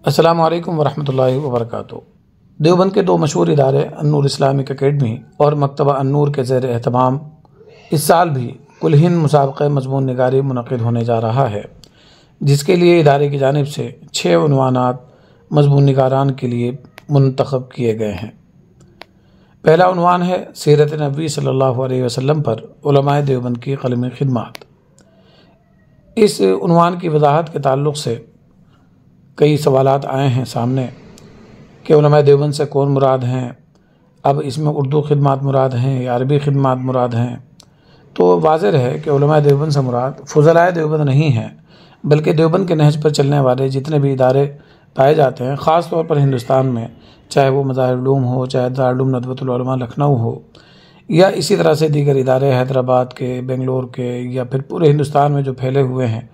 السلام علیکم ورحمۃ اللہ وبرکاتہ۔ دیوبند کے دو مشہور ادارے النور اسلامک اکیڈمی اور مکتبہ النور کے زیر اہتمام اس سال بھی کل ہند مسابقہ مضمون نگاری منعقد ہونے جا رہا ہے، جس کے لیے ادارے کی جانب سے 6 عنوانات مضمون نگاران کے لیے منتخب کیے گئے ہیں۔ پہلا عنوان ہے سیرت نبوی صلی اللہ علیہ وسلم پر علماء دیوبند کی قلمی خدمات۔ اس عنوان کی وضاحت کے تعلق سے کئی سوالات آئے ہیں سامنے کہ علماء دیوبند سے کون مراد ہیں، اب اس میں اردو خدمات مراد ہیں یا عربی خدمات مراد ہیں۔ تو واضح ہے کہ علماء دیوبند سے مراد فضلائے دیوبند نہیں ہیں، بلکہ دیوبند کے نہج پر چلنے والے جتنے بھی ادارے پائے جاتے ہیں، خاص طور پر ہندوستان میں، چاہے وہ مظاہر علوم ہو، چاہے دارالعلوم ندوۃ العلماء لکھنؤ ہو، یا اسی طرح سے دیگر ادارے حیدرآباد کے، بنگلور کے، یا پھر پورے ہندوستان میں جو پھیلے ہوئے ہیں،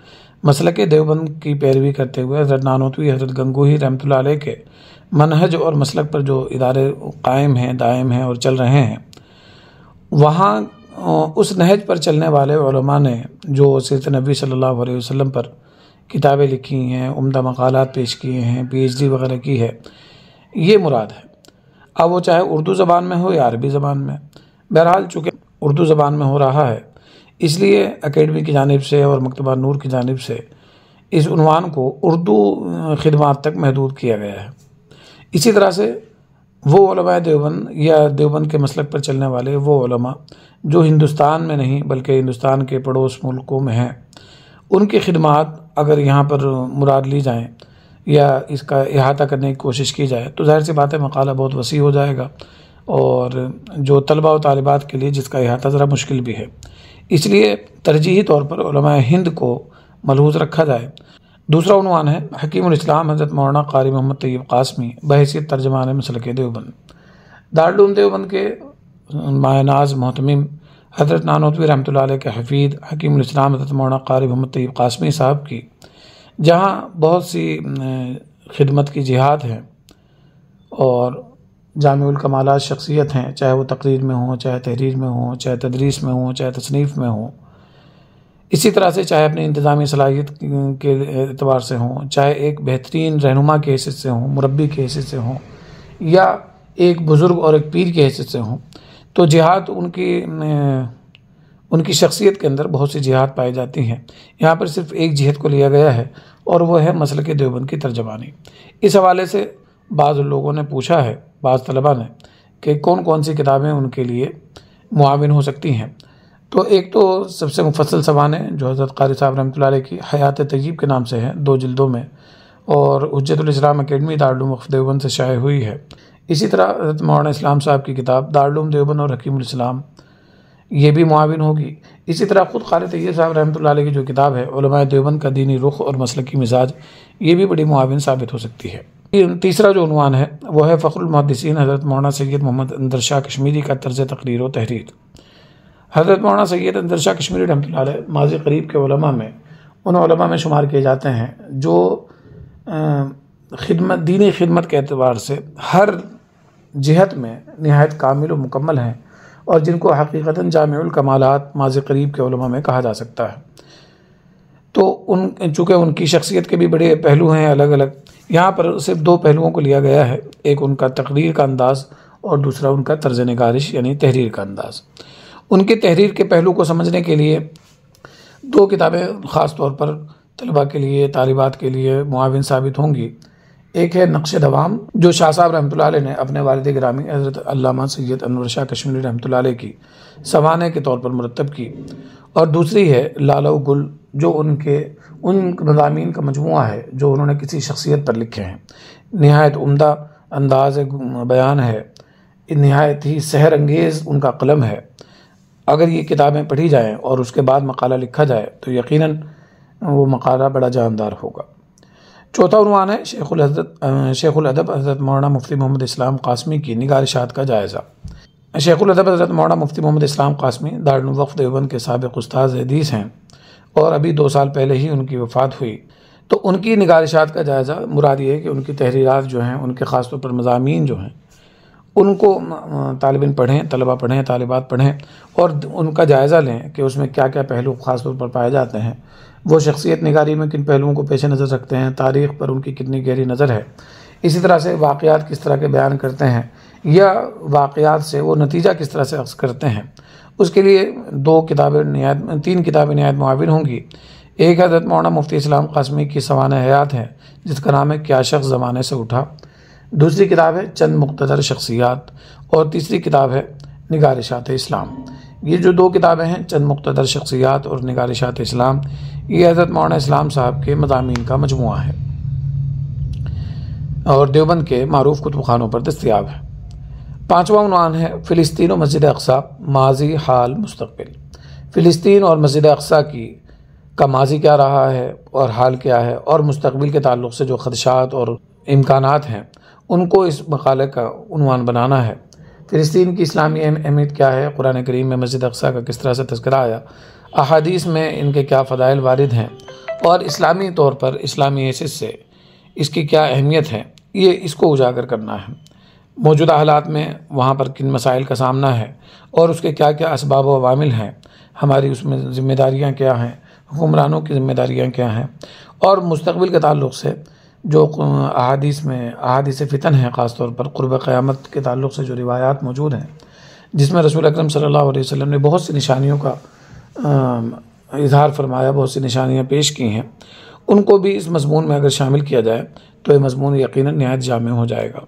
مسلک دیوبند کی پیروی کرتے ہوئے حضرت نانوتوی، حضرت گنگوہی رحمۃ اللہ علیہ کے منہج اور مسلک پر جو ادارے قائم ہیں، دائم ہیں اور چل رہے ہیں، وہاں اس نہج پر چلنے والے علماء نے جو سیرت نبوی صلی اللہ علیہ وسلم پر کتابیں لکھی ہیں، عمدہ مقالات پیش کیے ہیں، PhD وغیرہ کی ہے، یہ مراد ہے۔ اب وہ چاہے اردو زبان میں ہو یا عربی زبان میں، بہرحال چونکہ اردو زبان میں ہو رہا ہے، اس لیے اکیڈمی کی جانب سے اور مکتبہ نور کی جانب سے اس عنوان کو اردو خدمات تک محدود کیا گیا ہے۔ اسی طرح سے وہ علماء دیوبند یا دیوبند کے مسلک پر چلنے والے وہ علماء جو ہندوستان میں نہیں بلکہ ہندوستان کے پڑوس ملکوں میں ہیں، ان کی خدمات اگر یہاں پر مراد لی جائیں یا اس کا احاطہ کرنے کی کوشش کی جائے تو ظاہر سی بات ہے مقالہ بہت وسیع ہو جائے گا، اور جو طلباء و طالبات کے لیے جس کا احاطہ ذرا مشکل بھی ہے، اس لیے ترجیحی طور پر علماء ہند کو ملحوظ رکھا جائے۔ دوسرا عنوان ہے حکیم الاسلام حضرت مولانا قاری محمد طیب قاسمی بحیثیت ترجمان مسلک دیوبند۔ دارالعلوم دیوبند کے مایہ ناز محتمم حضرت نانوتوی رحمۃ اللہ علیہ کے حفید حکیم الاسلام حضرت مولانا قاری محمد طیب قاسمی صاحب کی جہاں بہت سی خدمت کی جہات ہیں اور جامع الکمالات شخصیت ہیں، چاہے وہ تقریر میں ہوں، چاہے تحریر میں ہوں، چاہے تدریس میں ہوں، چاہے تصنیف میں ہوں، اسی طرح سے چاہے اپنی انتظامی صلاحیت کے اعتبار سے ہوں، چاہے ایک بہترین رہنما کے حیثیت سے ہوں، مربی کے حیثیت سے ہوں، یا ایک بزرگ اور ایک پیر کی حیثیت سے ہوں، تو جہاد ان کی شخصیت کے اندر بہت سی جہات پائی جاتی ہیں۔ یہاں پر صرف ایک جہت کو لیا گیا ہے اور وہ ہے مسلک دیوبند کی ترجمانی۔ اس حوالے سے بعض لوگوں نے پوچھا ہے، بعض طلباء نے، کہ کون کون سی کتابیں ان کے لیے معاون ہو سکتی ہیں۔ تو ایک تو سب سے مفصل سوانح جو حضرت قاری صاحب رحمۃ اللہ علیہ کی حیات طیب کے نام سے ہے، 2 جلدوں میں، اور حجت الاسلام اکیڈمی دارالعلوم وقف دیوبند سے شائع ہوئی ہے۔ اسی طرح حضرت مولانا اسلام صاحب کی کتاب دارالعلوم دیوبند اور حکیم الاسلام، یہ بھی معاون ہوگی۔ اسی طرح خود قاری طیب صاحب رحمۃ اللہ علیہ کی جو کتاب ہے علماء دیوبند کا دینی رخ اور مسلکی مزاج، یہ بھی بڑی معاون ثابت ہو سکتی ہے۔ تیسرا جو عنوان ہے وہ ہے فخر المحدثین حضرت مولانا سید محمد اندر شاہ کشمیری کا طرز تقریر و تحریر۔ حضرت مولانا سید اندر شاہ کشمیری رحمۃ اللہ علیہ ماضی قریب کے علماء میں ان علماء میں شمار کیے جاتے ہیں جو دینی خدمت کے اعتبار سے ہر جہت میں نہایت کامل و مکمل ہیں، اور جن کو حقیقتاً جامع الکمالات ماضی قریب کے علماء میں کہا جا سکتا ہے۔ تو چونکہ ان کی شخصیت کے بھی بڑے پہلو ہیں الگ الگ، یہاں پر صرف 2 پہلوؤں کو لیا گیا ہے، ایک ان کا تقریر کا انداز اور دوسرا ان کا طرز نگارش یعنی تحریر کا انداز۔ ان کی تحریر کے پہلو کو سمجھنے کے لیے 2 کتابیں خاص طور پر طلباء کے لیے، طالبات کے لیے معاون ثابت ہوں گی۔ ایک ہے نقش دوام جو شاہ صاحب رحمۃ اللہ علیہ نے اپنے والد گرامی حضرت علامہ سید انور شاہ کشمیری رحمۃ اللہ علیہ کی سوانح کے طور پر مرتب کی، اور دوسری ہے لالہ و گل جو ان مضامین کا مجموعہ ہے جو انہوں نے کسی شخصیت پر لکھے ہیں۔ نہایت عمدہ انداز بیان ہے، نہایت ہی سحر انگیز ان کا قلم ہے۔ اگر یہ کتابیں پڑھی جائیں اور اس کے بعد مقالہ لکھا جائے تو یقیناً وہ مقالہ بڑا جاندار ہوگا۔ چوتھا عنوان ہے شیخ الادب حضرت مولانا مفتی محمد اسلام قاسمی کی نگارشات کا جائزہ۔ شیخ الادب حضرت مولانا مفتی محمد اسلام قاسمی دارالعلوم وقف دیوبند کے سابق استاذ حدیث ہیں، اور ابھی 2 سال پہلے ہی ان کی وفات ہوئی۔ تو ان کی نگارشات کا جائزہ مراد یہ ہے کہ ان کی تحریرات جو ہیں، ان کے خاص طور پر مضامین جو ہیں، ان کو طالب علم پڑھیں، طلباء پڑھیں، طالبات پڑھیں، اور ان کا جائزہ لیں کہ اس میں کیا کیا پہلو خاص طور پر پائے جاتے ہیں، وہ شخصیت نگاری میں کن پہلوؤں کو پیش نظر رکھتے ہیں، تاریخ پر ان کی کتنی گہری نظر ہے، اسی طرح سے واقعات کس طرح کے بیان کرتے ہیں یا واقعات سے وہ نتیجہ کس طرح سے اخذ کرتے ہیں، اس کے لیے تین کتابیں نہایت معاون ہوں گی۔ ایک حضرت مولانا مفتی اسلام قاسمی کی سوانح حیات ہے جس کا نام ہے کیا شخص زمانے سے اٹھا، دوسری کتاب ہے چند مقتدر شخصیات، اور تیسری کتاب ہے نگارشات اسلام۔ یہ جو دو کتابیں ہیں چند مقتدر شخصیات اور نگارشات اسلام، یہ حضرت مولانا اسلام صاحب کے مضامین کا مجموعہ ہے اور دیوبند کے معروف کتب خانوں پر دستیاب ہے۔ پانچواں عنوان ہے فلسطین و مسجد اقصی، ماضی، حال، مستقبل۔ فلسطین اور مسجد اقصی کا ماضی کیا رہا ہے اور حال کیا ہے، اور مستقبل کے تعلق سے جو خدشات اور امکانات ہیں ان کو اس مقالے کا عنوان بنانا ہے۔ فلسطین کی اسلامی اہمیت کیا ہے، قرآن کریم میں مسجد اقصی کا کس طرح سے تذکرہ آیا، احادیث میں ان کے کیا فضائل وارد ہیں، اور اسلامی طور پر اسلامی حیثیت سے اس کی کیا اہمیت ہے، یہ اس کو اجاگر کرنا ہے۔ موجودہ حالات میں وہاں پر کن مسائل کا سامنا ہے اور اس کے کیا کیا اسباب و عوامل ہیں، ہماری اس میں ذمہ داریاں کیا ہیں، حکمرانوں کی ذمہ داریاں کیا ہیں، اور مستقبل کے تعلق سے جو احادیث فتن ہیں، خاص طور پر قرب قیامت کے تعلق سے جو روایات موجود ہیں جس میں رسول اکرم صلی اللہ علیہ وسلم نے بہت سی نشانیوں کا اظہار فرمایا، بہت سی نشانیاں پیش کی ہیں، ان کو بھی اس مضمون میں اگر شامل کیا جائے تو یہ مضمون یقیناً نہایت جامع ہو جائے گا۔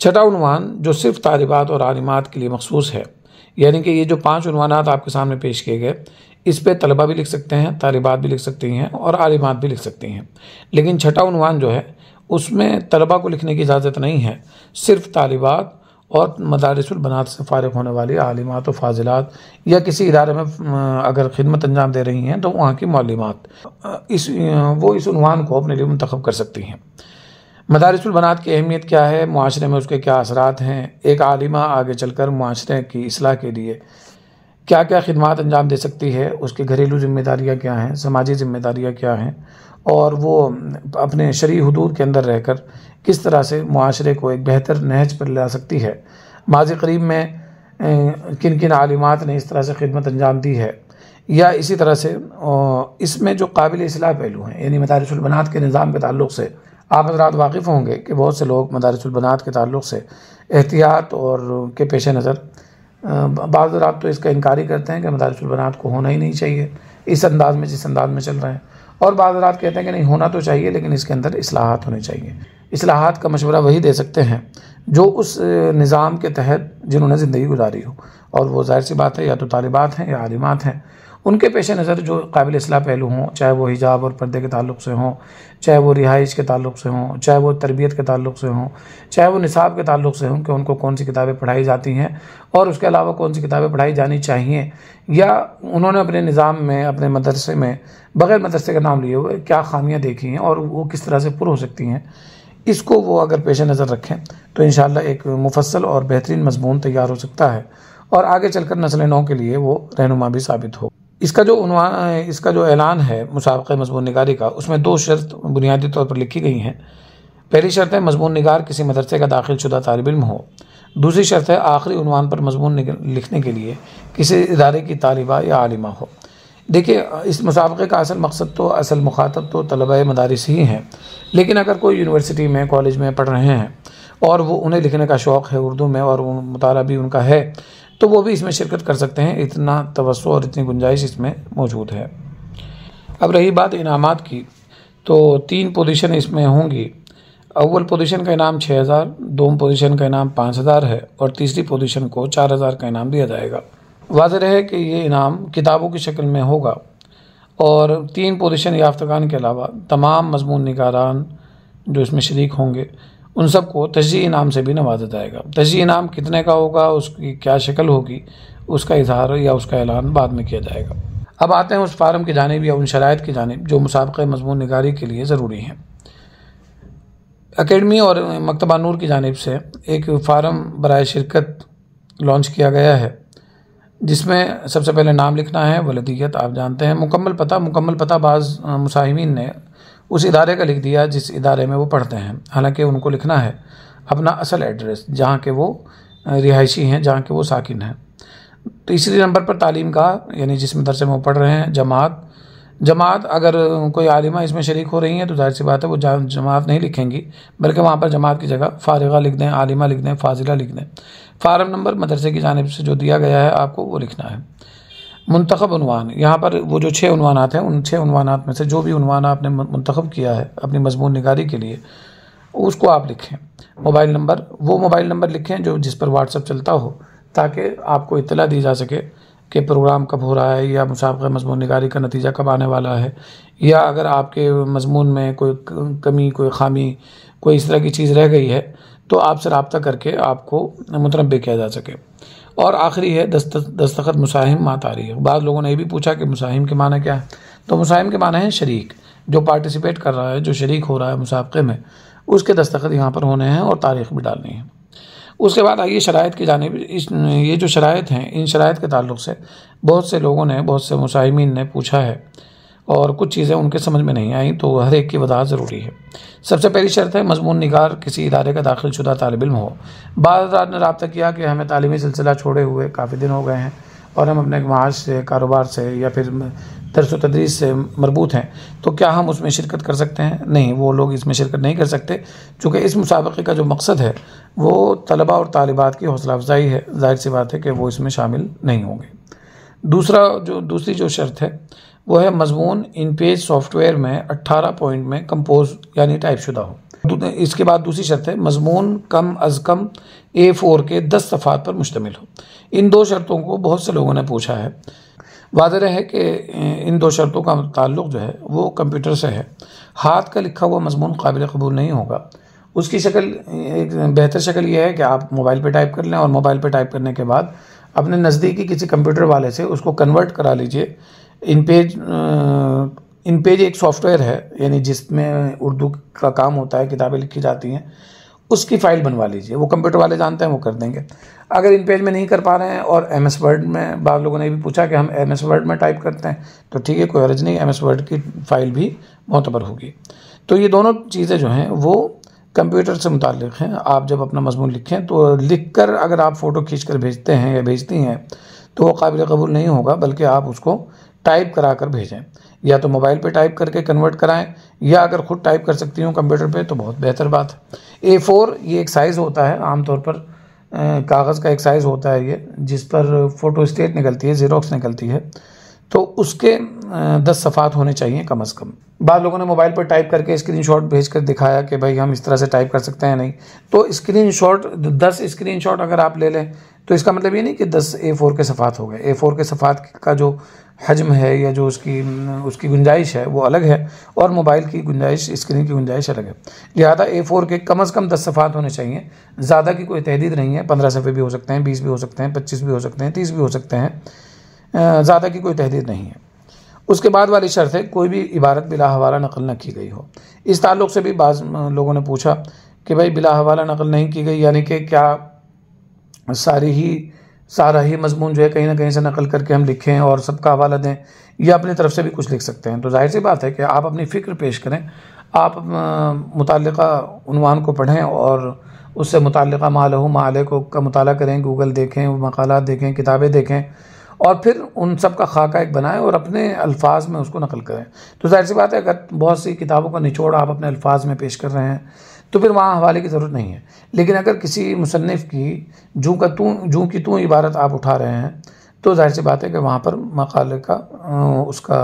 چھٹا عنوان جو صرف طالبات اور عالمات کے لیے مخصوص ہے، یعنی کہ یہ جو 5 عنوانات آپ کے سامنے پیش کیے گئے، اس پہ طلبہ بھی لکھ سکتے ہیں، طالبات بھی لکھ سکتی ہیں اور عالمات بھی لکھ سکتی ہیں، لیکن چھٹا عنوان جو ہے اس میں طلبہ کو لکھنے کی اجازت نہیں ہے، صرف طالبات اور مدارس البنات سے فارغ ہونے والی عالمات و فاضلات یا کسی ادارے میں اگر خدمت انجام دے رہی ہیں تو وہاں کی معلمات وہ اس عنوان کو اپنے لیے منتخب کر سکتی ہیں۔ مدارس البنات کی اہمیت کیا ہے، معاشرے میں اس کے کیا اثرات ہیں، ایک عالمہ آگے چل کر معاشرے کی اصلاح کے لیے کیا کیا خدمات انجام دے سکتی ہے، اس کے گھریلو ذمہ داریاں کیا ہیں، سماجی ذمہ داریاں کیا ہیں، اور وہ اپنے شرعی حدود کے اندر رہ کر کس طرح سے معاشرے کو ایک بہتر نہج پر لا سکتی ہے، ماضی قریب میں کن کن عالمات نے اس طرح سے خدمت انجام دی ہے، یا اسی طرح سے اس میں جو قابل اصلاح پہلو ہیں، یعنی مدارس البنات کے نظام کے تعلق سے آپ حضرات واقف ہوں گے کہ بہت سے لوگ مدارس البنات کے تعلق سے احتیاط اور کے پیش نظر بعض حضرات تو اس کا انکار ہی کرتے ہیں کہ مدارس البنات کو ہونا ہی نہیں چاہیے اس انداز میں جس انداز میں چل رہے ہیں، اور بعض حضرات کہتے ہیں کہ نہیں ہونا تو چاہیے لیکن اس کے اندر اصلاحات ہونے چاہیے۔ اصلاحات کا مشورہ وہی دے سکتے ہیں جو اس نظام کے تحت جنہوں نے زندگی گزاری ہو، اور وہ ظاہر سی بات ہے یا تو طالبات ہیں یا عالمات ہیں، ان کے پیش نظر جو قابل اصلاح پہلو ہوں، چاہے وہ حجاب اور پردے کے تعلق سے ہوں، چاہے وہ رہائش کے تعلق سے ہوں، چاہے وہ تربیت کے تعلق سے ہوں، چاہے وہ نصاب کے تعلق سے ہوں کہ ان کو کون سی کتابیں پڑھائی جاتی ہیں اور اس کے علاوہ کون سی کتابیں پڑھائی جانی چاہیے، یا انہوں نے اپنے نظام میں اپنے مدرسے میں بغیر مدرسے کا نام لیے ہوئے کیا خامیاں دیکھی ہیں اور وہ کس طرح سے پر ہو سکتی ہیں، اس کو وہ اگر پیش نظر رکھیں تو انشاءاللہ ایک مفصل اور بہترین مضمون تیار ہو سکتا ہے، اور آگے چل کر نسل نو کے لیے وہ رہنما بھی ثابت ہو۔ اس کا جو اعلان ہے مسابقہ مضمون نگاری کا، اس میں 2 شرط بنیادی طور پر لکھی گئی ہیں۔ پہلی شرط ہے مضمون نگار کسی مدرسے کا داخل شدہ طالب علم ہو، دوسری شرط ہے آخری عنوان پر مضمون لکھنے کے لیے کسی ادارے کی طالبہ یا عالمہ ہو۔ دیکھیے اس مسابقے کا اصل مخاطب تو طلبہ مدارس ہی ہیں، لیکن اگر کوئی یونیورسٹی میں کالج میں پڑھ رہے ہیں اور وہ انہیں لکھنے کا شوق ہے اردو میں اور مطالعہ بھی ان کا ہے تو وہ بھی اس میں شرکت کر سکتے ہیں، اتنا توسع اور اتنی گنجائش اس میں موجود ہے۔ اب رہی بات انعامات کی تو 3 پوزیشن اس میں ہوں گی۔ اول پوزیشن کا انعام 6000، دوم پوزیشن کا انعام 5000 ہے، اور تیسری پوزیشن کو 4000 کا انعام دیا جائے گا۔ واضح رہے کہ یہ انعام کتابوں کی شکل میں ہوگا، اور 3 پوزیشن یافتگان کے علاوہ تمام مضمون نگاران جو اس میں شریک ہوں گے ان سب کو تشجیعی انعام سے بھی نوازا جائے گا۔ تشجیعی انعام کتنے کا ہوگا، اس کی کیا شکل ہوگی، اس کا اظہار یا اس کا اعلان بعد میں کیا جائے گا۔ اب آتے ہیں اس فارم کی جانب یا ان شرائط کی جانب جو مسابقہ مضمون نگاری کے لیے ضروری ہیں۔ اکیڈمی اور مکتبہ نور کی جانب سے ایک فارم برائے شرکت لانچ کیا گیا ہے، جس میں سب سے پہلے نام لکھنا ہے، ولدیت آپ جانتے ہیں، مکمل پتہ بعض مساہمین نے اس ادارے کا لکھ دیا جس ادارے میں وہ پڑھتے ہیں، حالانکہ ان کو لکھنا ہے اپنا اصل ایڈریس جہاں کے وہ رہائشی ہیں، جہاں کے وہ ساکن ہیں۔ تیسری نمبر پر تعلیم گاہ، یعنی جس مدرسے میں وہ پڑھ رہے ہیں، جماعت جماعت اگر کوئی عالمہ اس میں شریک ہو رہی ہیں تو ظاہر سی بات ہے وہ جماعت نہیں لکھیں گی، بلکہ وہاں پر جماعت کی جگہ فارغہ لکھ دیں، عالمہ لکھ دیں، فاضلہ لکھ دیں۔ فارم نمبر مدرسے کی جانب سے جو دیا گیا ہے آپ کو وہ لکھنا ہے۔ منتخب عنوان، یہاں پر وہ جو 6 عنوانات ہیں ان 6 عنوانات میں سے جو بھی عنوان آپ نے منتخب کیا ہے اپنی مضمون نگاری کے لیے اس کو آپ لکھیں۔ موبائل نمبر، وہ موبائل نمبر لکھیں جو جس پر واٹس ایپ چلتا ہو، تاکہ آپ کو اطلاع دی جا سکے کہ پروگرام کب ہو رہا ہے، یا مسابقہ مضمون نگاری کا نتیجہ کب آنے والا ہے، یا اگر آپ کے مضمون میں کوئی کمی، کوئی خامی، کوئی اس طرح کی چیز رہ گئی ہے تو آپ سے رابطہ کر کے آپ کو متنبہ کیا جا سکے۔ اور آخری ہے دستخط مساہم مع تاریخ۔ بعض لوگوں نے یہ بھی پوچھا کہ مساہم کے معنی کیا ہے، تو مساہم کے معنی ہے شریک، جو پارٹیسپیٹ کر رہا ہے، جو شریک ہو رہا ہے مسابقے میں، اس کے دستخط یہاں پر ہونے ہیں اور تاریخ بھی ڈالنی ہے۔ اس کے بعد آئیے شرائط کی جانب۔ یہ جو شرائط ہیں، ان شرائط کے تعلق سے بہت سے لوگوں نے، بہت سے مساہمین نے پوچھا ہے اور کچھ چیزیں ان کے سمجھ میں نہیں آئیں، تو ہر ایک کی وضاحت ضروری ہے۔ سب سے پہلی شرط ہے مضمون نگار کسی ادارے کا داخل شدہ طالب علم ہو۔ بعض افراد نے رابطہ کیا کہ ہمیں تعلیمی سلسلہ چھوڑے ہوئے کافی دن ہو گئے ہیں اور ہم اپنے معاش سے، کاروبار سے یا پھر درس و تدریس سے مربوط ہیں، تو کیا ہم اس میں شرکت کر سکتے ہیں؟ نہیں، وہ لوگ اس میں شرکت نہیں کر سکتے، چونکہ اس مسابقے کا جو مقصد ہے وہ طلباء اور طالبات کی حوصلہ افزائی ہے۔ ظاہر سی بات ہے کہ وہ اس میں شامل نہیں ہوں گے۔ دوسری جو شرط ہے وہ ہے مضمون ان پیج سافٹ ویئر میں 18 پوائنٹ میں کمپوز یعنی ٹائپ شدہ ہو۔ اس کے بعد دوسری شرط ہے مضمون کم از کم A4 کے 10 صفحات پر مشتمل ہو۔ ان 2 شرطوں کو بہت سے لوگوں نے پوچھا ہے۔ واضح ہے کہ ان 2 شرطوں کا تعلق جو ہے وہ کمپیوٹر سے ہے۔ ہاتھ کا لکھا ہوا مضمون قابل قبول نہیں ہوگا۔ اس کی شکل، ایک بہتر شکل یہ ہے کہ آپ موبائل پہ ٹائپ کر لیں اور موبائل پہ ٹائپ کرنے کے بعد اپنے نزدیکی کسی کمپیوٹر والے سے اس کو کنورٹ کرا لیجئے۔ ان پیج ایک سافٹ ویئر ہے، یعنی جس میں اردو کا کام ہوتا ہے، کتابیں لکھی جاتی ہیں، اس کی فائل بنوا لیجئے۔ وہ کمپیوٹر والے جانتے ہیں، وہ کر دیں گے۔ اگر ان پیج میں نہیں کر پا رہے ہیں اور ایم ایس ورڈ میں، بعض لوگوں نے بھی پوچھا کہ ہم ایم ایس ورڈ میں ٹائپ کرتے ہیں، تو ٹھیک ہے، کوئی حرج نہیں، ایم ایس ورڈ کی فائل بھی معتبر ہوگی۔ تو یہ دونوں چیزیں جو ہیں وہ کمپیوٹر سے متعلق ہیں۔ آپ جب اپنا مضمون لکھیں تو لکھ کر اگر آپ فوٹو کھینچ کر بھیجتے ہیں یا بھیجتی ہیں تو وہ قابل قبول نہیں ہوگا، بلکہ آپ اس کو ٹائپ کرا کر بھیجیں، یا تو موبائل پہ ٹائپ کر کے کنورٹ کرائیں، یا اگر خود ٹائپ کر سکتی ہوں کمپیوٹر پہ تو بہت بہتر بات ہے۔ A4 یہ ایک سائز ہوتا ہے، عام طور پر کاغذ کا ایک سائز ہوتا ہے یہ، جس پر فوٹو اسٹیٹ نکلتی ہے، زیروکس نکلتی ہے، تو اس کے 10 صفحات ہونے چاہیے کم از کم۔ بعض لوگوں نے موبائل پر ٹائپ کر کے اسکرین شاٹ بھیج کر دکھایا کہ بھائی ہم اس طرح سے ٹائپ کر سکتے ہیں، نہیں تو اسکرین شاٹ 10 اسکرین شاٹ اگر آپ لے لیں تو اس کا مطلب یہ نہیں کہ 10 A4 کے صفحات ہو گئے۔ A4 کے صفحات کا جو حجم ہے یا جو اس کی گنجائش ہے وہ الگ ہے، اور موبائل کی گنجائش، اسکرین کی گنجائش الگ ہے۔ لہٰذا A4 کے کم از کم 10 صفحات ہونے چاہیے۔ زیادہ کی کوئی تحدید نہیں ہے، 15 صفحے بھی ہو سکتے ہیں، 20 بھی ہو سکتے ہیں، 25 بھی ہو سکتے ہیں، 30 بھی ہو سکتے ہیں، زیادہ کی کوئی تحدید نہیں ہے۔ اس کے بعد والی شرط ہے کوئی بھی عبارت بلا حوالہ نقل نہ کی گئی ہو۔ اس تعلق سے بھی بعض لوگوں نے پوچھا کہ بھائی بلا حوالہ نقل نہیں کی گئی یعنی کہ کیا سارا ہی مضمون جو ہے کہیں نہ کہیں سے نقل کر کے ہم لکھیں اور سب کا حوالہ دیں، یا اپنی طرف سے بھی کچھ لکھ سکتے ہیں؟ تو ظاہر سی بات ہے کہ آپ اپنی فکر پیش کریں، آپ متعلقہ عنوان کو پڑھیں اور اس سے متعلقہ ما لہ ما علیہ کا مطالعہ کریں، گوگل دیکھیں، مقالات دیکھیں، کتابیں دیکھیں، اور پھر ان سب کا خاکہ ایک بنائیں اور اپنے الفاظ میں اس کو نقل کریں۔ تو ظاہر سی بات ہے اگر بہت سی کتابوں کا نچوڑ آپ اپنے الفاظ میں پیش کر رہے ہیں تو پھر وہاں حوالے کی ضرورت نہیں ہے، لیکن اگر کسی مصنف کی جوں کی توں عبارت آپ اٹھا رہے ہیں تو ظاہر سی بات ہے کہ وہاں پر مقالے کا، اس کا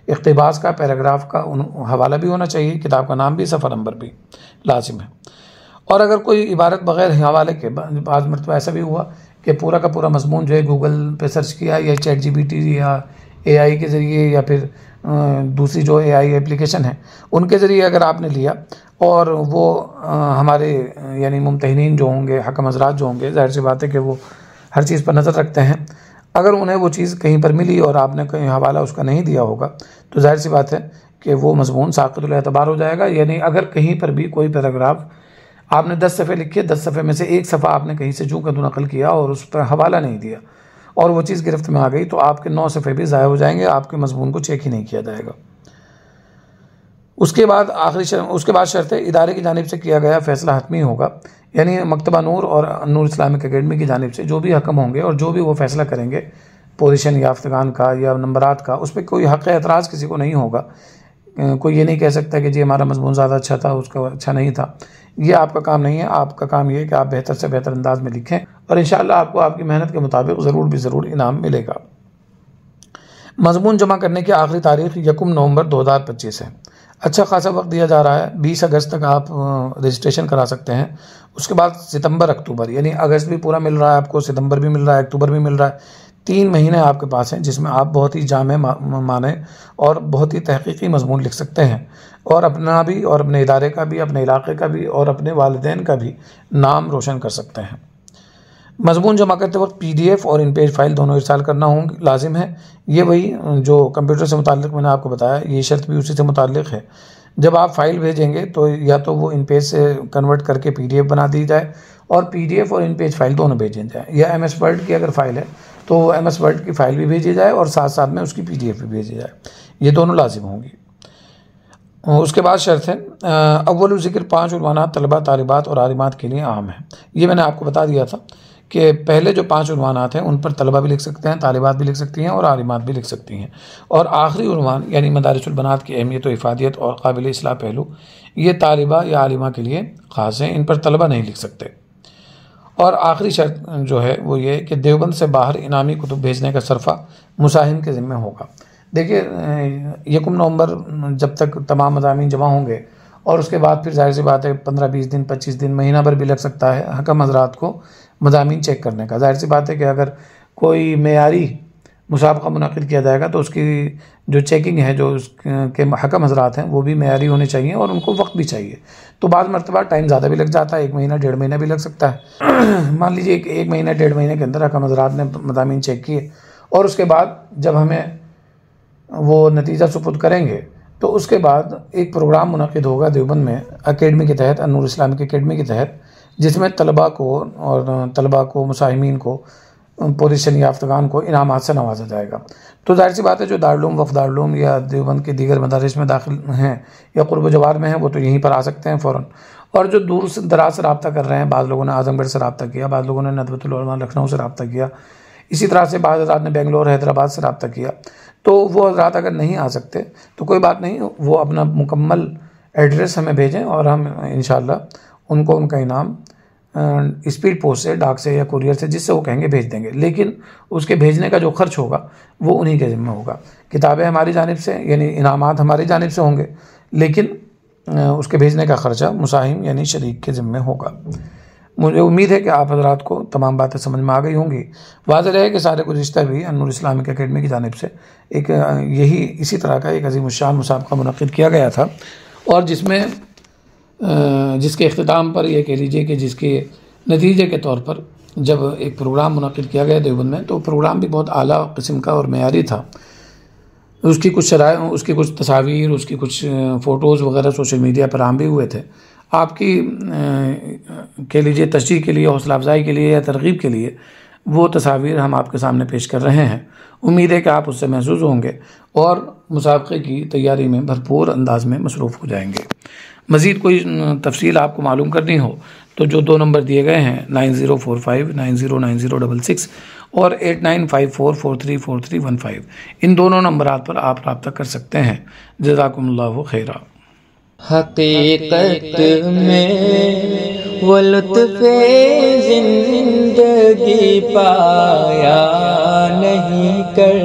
اقتباس کا، پیراگراف کا حوالہ بھی ہونا چاہیے، کتاب کا نام بھی، صفحہ نمبر بھی لازم ہے۔ اور اگر کوئی عبارت بغیر حوالے کے، بعض مرتبہ ایسا بھی ہوا کہ پورا کا پورا مضمون جو ہے گوگل پہ سرچ کیا یا چیٹ GPT یا AI کے ذریعے یا پھر دوسری جو AI اپلیکیشن ہے ان کے ذریعے اگر آپ نے لیا، اور وہ ہمارے یعنی ممتحنین جو ہوں گے، حکم حضرات جو ہوں گے، ظاہر سی بات ہے کہ وہ ہر چیز پر نظر رکھتے ہیں، اگر انہیں وہ چیز کہیں پر ملی اور آپ نے کہیں حوالہ اس کا نہیں دیا ہوگا تو ظاہر سی بات ہے کہ وہ مضمون ساقط الاعتبار ہو جائے گا۔ یعنی اگر کہیں پر بھی کوئی پیراگراف آپ نے 10 صفحے لکھے، 10 صفحے میں سے ایک صفحہ آپ نے کہیں سے جوں کا تو نقل کیا اور اس پر حوالہ نہیں دیا اور وہ چیز گرفت میں آ گئی تو آپ کے 9 صفحے بھی ضائع ہو جائیں گے، آپ کے مضمون کو چیک ہی نہیں کیا جائے گا۔ اس کے بعد شرط ہے ادارے کی جانب سے کیا گیا فیصلہ حتمی ہوگا، یعنی مکتبہ نور اور نور اسلامک اکیڈمی کی جانب سے جو بھی حکم ہوں گے اور جو بھی وہ فیصلہ کریں گے پوزیشن یافتگان کا یا نمبرات کا، اس پہ کوئی حق اعتراض کسی کو نہیں ہوگا. کوئی یہ نہیں کہہ سکتا کہ جی ہمارا مضمون زیادہ اچھا تھا، اس کا اچھا نہیں تھا. یہ آپ کا کام نہیں ہے. آپ کا کام یہ ہے کہ آپ بہتر سے بہتر انداز میں لکھیں، اور انشاءاللہ آپ کو آپ کی محنت کے مطابق ضرور انعام ملے گا. مضمون جمع کرنے کی آخری تاریخ 1 نومبر 2025 ہے. اچھا خاصا وقت دیا جا رہا ہے. 20 اگست تک آپ رجسٹریشن کرا سکتے ہیں. اس کے بعد ستمبر اکتوبر، یعنی اگست بھی پورا مل رہا ہے آپ کو، ستمبر بھی مل رہا ہے، اکتوبر بھی مل رہا ہے. 3 مہینے آپ کے پاس ہیں جس میں آپ بہت ہی جامع معنی اور بہت ہی تحقیقی مضمون لکھ سکتے ہیں، اور اپنا بھی اور اپنے ادارے کا بھی، اپنے علاقے کا بھی اور اپنے والدین کا بھی نام روشن کر سکتے ہیں. مضمون جمع کرتے وقت PDF اور ان پیج فائل دونوں ارسال کرنا لازم ہے. یہ وہی جو کمپیوٹر سے متعلق میں نے آپ کو بتایا، یہ شرط بھی اسی سے متعلق ہے. جب آپ فائل بھیجیں گے تو یا تو وہ ان پیج سے کنورٹ کر کے PDF بنا دی جائے، اور PDF اور ان پیج فائل دونوں بھیجیں جائیں، یا MS Word کی اگر فائل ہے تو وہ MS Word کی فائل بھی بھیجی جائے اور ساتھ ساتھ میں اس کی PDF بھی بھیجی جائے. یہ دونوں لازم ہوں گی. اس کے بعد شرط ہے اول ذکر 5 عنوانات طلبہ، طالبات اور عالمات کے لیے عام ہیں. یہ میں نے آپ کو بتا دیا تھا کہ پہلے جو 5 عنوانات ہیں ان پر طلبہ بھی لکھ سکتے ہیں، طالبات بھی لکھ سکتی ہیں اور عالمات بھی لکھ سکتی ہیں. اور آخری عنوان یعنی مدارس البنات کی اہمیت و افادیت اور قابل اصلاح پہلو، یہ طالبہ یا عالمہ کے لیے خاص ہیں، ان پر طلبہ نہیں لکھ سکتے. اور آخری شرط جو ہے وہ یہ کہ دیوبند سے باہر انعامی کتب بھیجنے کا صرفہ مساہم کے ذمہ ہوگا. دیکھیے 1 نومبر جب تک تمام مضامین جمع ہوں گے، اور اس کے بعد پھر ظاہر سی بات ہے 15-20 دن 25 دن مہینہ بھر بھی لگ سکتا ہے حکم حضرات کو مضامین چیک کرنے کا. ظاہر سی بات ہے کہ اگر کوئی معیاری مسابقہ منعقد کیا جائے گا تو اس کی جو چیکنگ ہے، جو اس کے حکم حضرات ہیں وہ بھی معیاری ہونے چاہیے اور ان کو وقت بھی چاہیے. تو بعض مرتبہ ٹائم زیادہ بھی لگ جاتا ہے، 1 مہینہ 1.5 مہینہ بھی لگ سکتا ہے. مان لیجیے کہ 1 مہینہ 1.5 مہینے کے اندر حکم حضرات نے مضامین چیک کیے، اور اس کے بعد جب ہمیں وہ نتیجہ سپرد کریں گے تو اس کے بعد ایک پروگرام منعقد ہوگا دیوبند میں اکیڈمی کے تحت، النور اسلامک اکیڈمی کے تحت، جس میں طلباء کو مساہمین کو، پوزیشن یافتگان کو انعامات سے نوازا جائے گا. تو ظاہر سی بات ہے جو دارالعلوم، وفد دارالعلوم یا دیوبند کے دیگر مدارس میں داخل ہیں یا قرب و جوار میں ہیں وہ تو یہیں پر آ سکتے ہیں فوراً. اور جو دور سے دراز سے رابطہ کر رہے ہیں، بعض لوگوں نے اعظم گڑھ سے رابطہ کیا، بعض لوگوں نے ندوۃ العلماء لکھنؤ سے رابطہ کیا، اسی طرح سے بعض حضرات نے بنگلور، حیدرآباد سے رابطہ کیا. تو وہ حضرات اگر نہیں آ سکتے تو کوئی بات نہیں، وہ اپنا مکمل ایڈریس ہمیں بھیجیں اور ہم انشاءاللہ ان کو ان کا انعام اسپیڈ پوسٹ سے، ڈاک سے یا کوریئر سے، جس سے وہ کہیں گے بھیج دیں گے. لیکن اس کے بھیجنے کا جو خرچ ہوگا وہ انہی کے ذمہ ہوگا. کتابیں ہماری جانب سے، یعنی انعامات ہماری جانب سے ہوں گے، لیکن اس کے بھیجنے کا خرچہ مساہم یعنی شریک کے ذمہ ہوگا. مجھے امید ہے کہ آپ حضرات کو تمام باتیں سمجھ میں آ گئی ہوں گی. واضح رہے کہ سارے گزشتہ بھی النور اسلامک اکیڈمی کی جانب سے ایک اسی طرح کا ایک عظیم الشان مسابقہ منعقد کیا گیا تھا، اور جس کے اختتام پر یہ کہہ لیجیے کہ جس کے نتیجے کے طور پر جب ایک پروگرام منعقد کیا گیا دیوبند میں، تو پروگرام بھی بہت اعلیٰ قسم کا اور معیاری تھا. اس کی کچھ شرائط، اس کی کچھ تصاویر، اس کی کچھ فوٹوز وغیرہ سوشل میڈیا پر عام بھی ہوئے تھے. آپ کی کہہ لیجیے تشجیع کے لیے، حوصلہ افزائی کے لیے یا ترغیب کے لیے وہ تصاویر ہم آپ کے سامنے پیش کر رہے ہیں. امید ہے کہ آپ اس سے محظوظ ہوں گے اور مسابقے کی تیاری میں بھرپور انداز میں مصروف ہو جائیں گے. مزید کوئی تفصیل آپ کو معلوم کرنی ہو تو جو 2 نمبر دیے گئے ہیں 9045909066 اور 8954434315، ان دونوں نمبرات پر آپ رابطہ کر سکتے ہیں. جزاکم اللہ خیرہ. حقیقت میں وہ لطف زندگی پایا نہیں کر